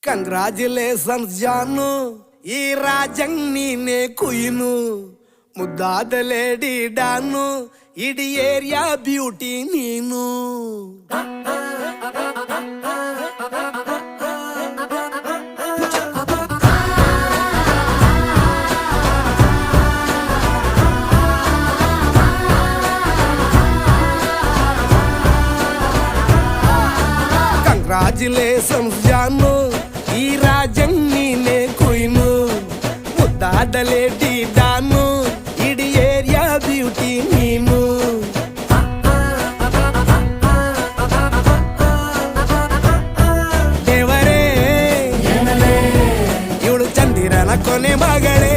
Congratulations ಜಾನು, ಈ ರಾಜಂಗ್ ನೀನೆ ಕುಯ್ನು, ಮುದ್ದಾದ ಲೇಡಿ ಡಾನು, ಇಡೀ ಏರಿಯಾ ಬ್ಯೂಟಿ ನೀನು. ಕಂಗ್ರಾಚುಲೇಷನ್ಸ್ ಜಾನು, ಈ ರಾಜಂಗ್ ನೀನೆ ಕುಯ್ನು, ಮುದ್ದಾದ ಲೇಡಿ ಡಾನು, ಇಡೀ ಏರಿಯಾ ಬ್ಯೂಟಿ ನೀನು. ದೇವರೇ ಇವಳು ಚಂದಿರನ ಕೊನೆ ಮಗಳೇ.